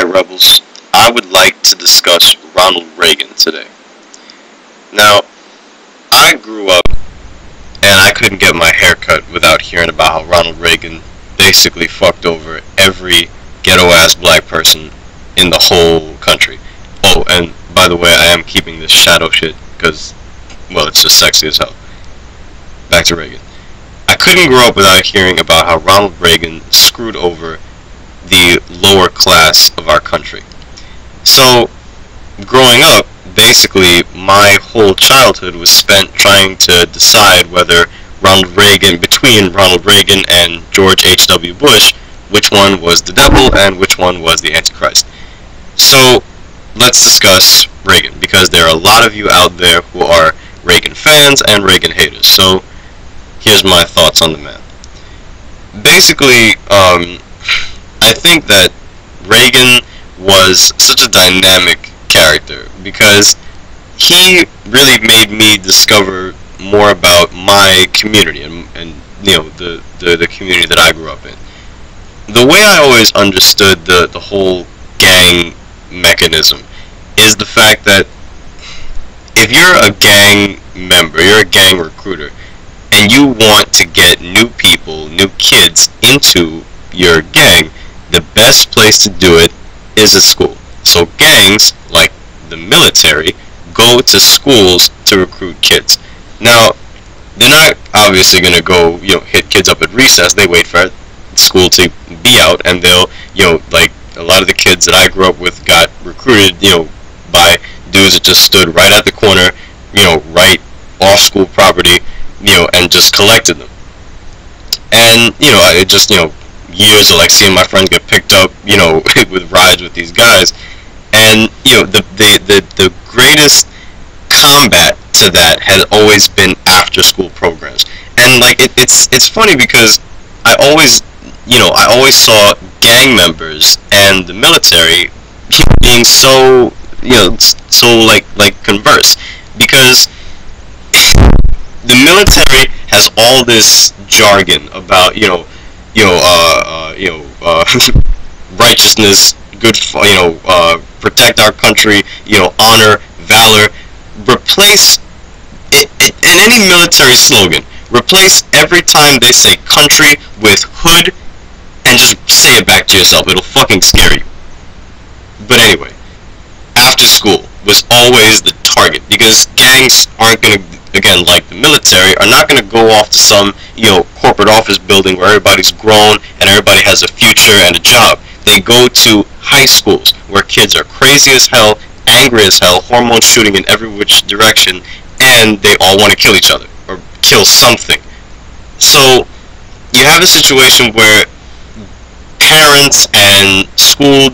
Alright, Rebels, I would like to discuss Ronald Reagan today. Now, I grew up and I couldn't get my hair cut without hearing about how Ronald Reagan basically fucked over every ghetto-ass black person in the whole country. Oh, and by the way, I am keeping this shadow shit because, well, it's just sexy as hell. Back to Reagan. I couldn't grow up without hearing about how Ronald Reagan screwed over the lower class of our country. So, growing up, basically, my whole childhood was spent trying to decide whether between Ronald Reagan and George H.W. Bush, which one was the devil and which one was the Antichrist. So, let's discuss Reagan, because there are a lot of you out there who are Reagan fans and Reagan haters. So, here's my thoughts on the man. Basically, I think that Reagan was such a dynamic character because he really made me discover more about my community and you know, the community that I grew up in. The way I always understood the whole gang mechanism is the fact that if you're a gang member, you're a gang recruiter, and you want to get new people, new kids into your gang, the best place to do it is at school. So gangs, like the military, go to schools to recruit kids. Now, they're not obviously going to go, hit kids up at recess. They wait for school to be out, and they'll, like a lot of the kids that I grew up with got recruited, by dudes that just stood right at the corner, right off school property, and just collected them. And, it just, years of like seeing my friends get picked up, with rides with these guys. And, the greatest combat to that has always been after school programs. And like it's funny because I always saw gang members and the military being so like converse, because the military has all this jargon about righteousness, good, protect our country, honor, valor. Replace it in any military slogan. Replace every time they say country with hood, and just say it back to yourself. It'll fucking scare you. But anyway, after school was always the target, because gangs aren't gonna, again, like the military, are not gonna go off to some corporate office building where everybody's grown and everybody has a future and a job. They go to high schools where kids are crazy as hell, angry as hell, hormones shooting in every which direction, and they all want to kill each other or kill something. So you have a situation where parents and school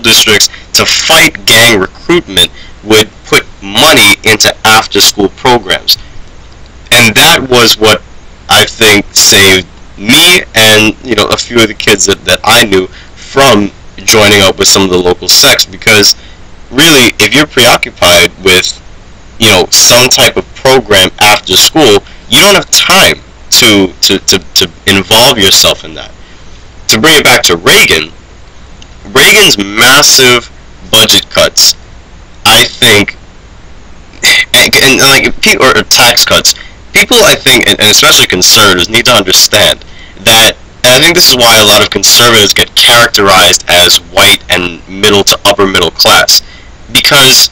districts, to fight gang recruitment, would put money into after-school programs, and that was what I think saved me and a few of the kids that I knew from joining up with some of the local sects. Because really, if you're preoccupied with some type of program after school, you don't have time to involve yourself in that. To bring it back to Reagan's massive budget cuts, I think, and like people, or tax cuts, people, I think, and especially conservatives, need to understand that. And I think this is why a lot of conservatives get characterized as white and middle to upper middle class. Because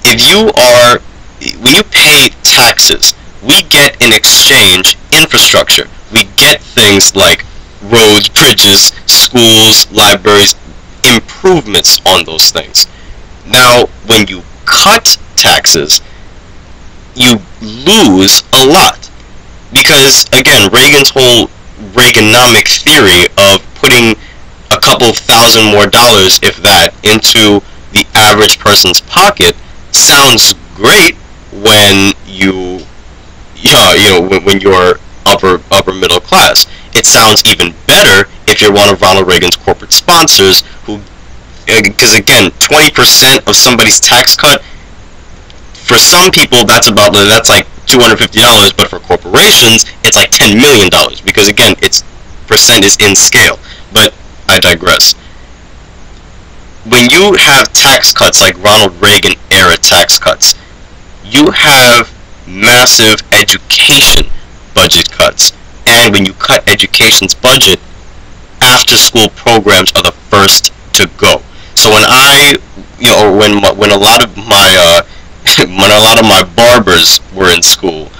when you pay taxes, we get in exchange infrastructure. We get things like roads, bridges, schools, libraries, improvements on those things. Now, when you cut taxes, you lose a lot. Because, again, Reagan's whole Reaganomic theory of putting a couple $1,000 more, if that, into the average person's pocket sounds great when when you're upper middle class. It sounds even better if you're one of Ronald Reagan's corporate sponsors, who, because again, 20% of somebody's tax cut, for some people that's like $250, but for corporations it's like $10 million, because again, its percent is in scale. But I digress. when you have tax cuts like Ronald Reagan era tax cuts, you have massive education budget cuts. And when you cut education's budget, after school programs are the first to go. So when when a lot of my when a lot of my barbers were in school,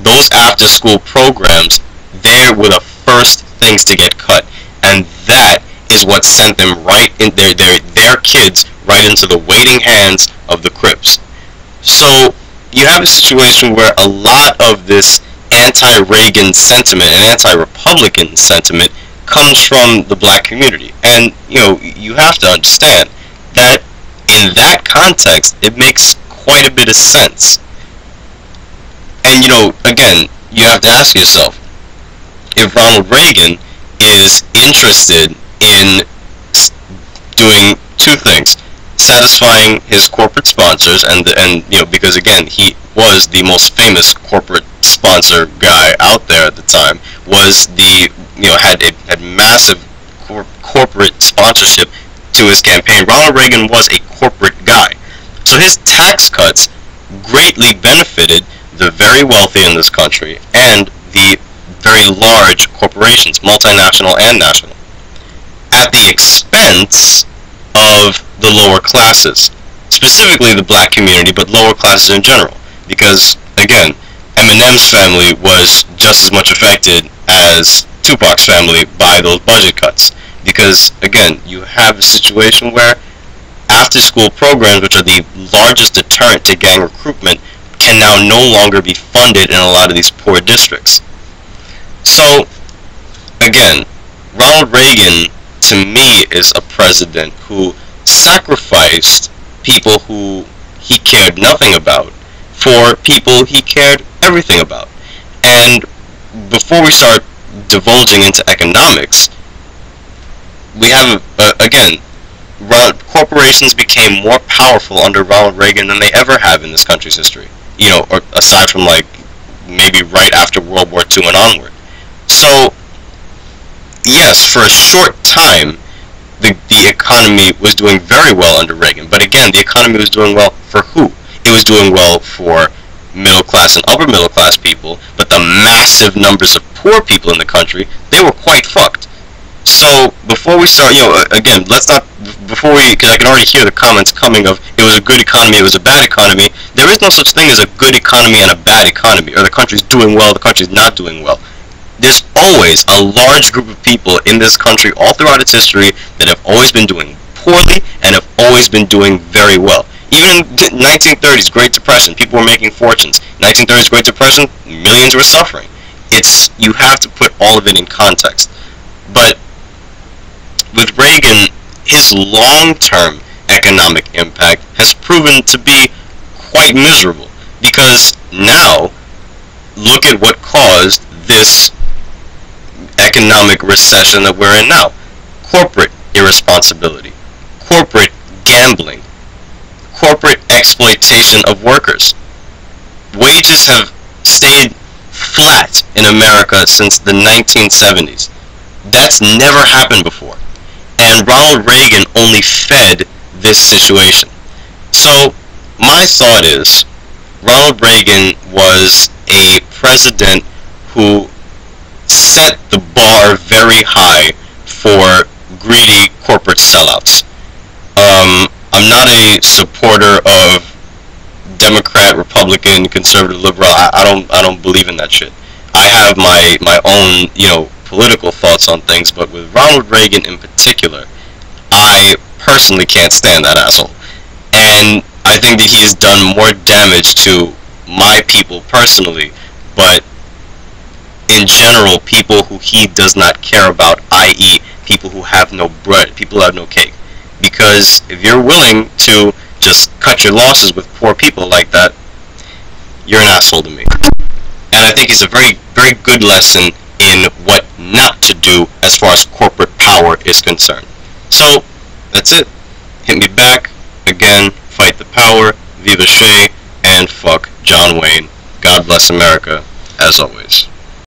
those after school programs, they were the first things to get cut, and that is what sent them right in their kids right into the waiting hands of the Crips. So you have a situation where a lot of this anti-Reagan sentiment and anti-Republican sentiment comes from the black community. And you have to understand that in that context it makes quite a bit of sense. And again, you have to ask yourself, if Ronald Reagan is interested in doing two things: satisfying his corporate sponsors, and because again he was the most famous corporate sponsor guy out there at the time, was the had massive corporate sponsorship to his campaign. Ronald Reagan was a corporate guy, so his tax cuts greatly benefited the very wealthy in this country and the very large corporations, multinational and national, at the expense of the lower classes, specifically the black community, but lower classes in general. Because again, Eminem's family was just as much affected as Tupac's family by those budget cuts. Because again, you have a situation where after school programs, which are the largest deterrent to gang recruitment, can now no longer be funded in a lot of these poor districts. So again, Ronald Reagan to me is a president who sacrificed people who he cared nothing about for people he cared everything about. And before we start divulging into economics, we have again, corporations became more powerful under Ronald Reagan than they ever have in this country's history, or aside from like maybe right after World War II and onward. So yes, for a short time the economy was doing very well under Reagan, but again, the economy was doing well for who? It was doing well for middle class and upper middle class people, but the massive numbers of poor people in the country, they were quite fucked. So before we start, again, let's not, because I can already hear the comments coming of, it was a good economy, it was a bad economy. There is no such thing as a good economy and a bad economy, or the country's doing well, the country's not doing well. There's always a large group of people in this country all throughout its history that have always been doing poorly and have always been doing very well. Even in the 1930s, Great Depression, people were making fortunes. 1930s, Great Depression, millions were suffering. You have to put all of it in context. But with Reagan, his long-term economic impact has proven to be quite miserable, because now, look at what caused this economic recession that we're in now. Corporate irresponsibility, corporate gambling, corporate exploitation of workers. Wages have stayed flat in America since the 1970s. That's never happened before. And Ronald Reagan only fed this situation. So my thought is, Ronald Reagan was a president who set the bar very high for greedy corporate sellouts. I'm not a supporter of Democrat, Republican, conservative, liberal. I don't believe in that shit. I have my own political thoughts on things, but with Ronald Reagan in particular, I personally can't stand that asshole. And I think that he has done more damage to my people personally, but in general, people who he does not care about, i.e. people who have no bread, people who have no cake. Because if you're willing to just cut your losses with poor people like that, you're an asshole to me. And I think it's a very, very good lesson in what not to do as far as corporate power is concerned. So, that's it. Hit me back. Again, fight the power, viva Che, and fuck John Wayne. God bless America, as always.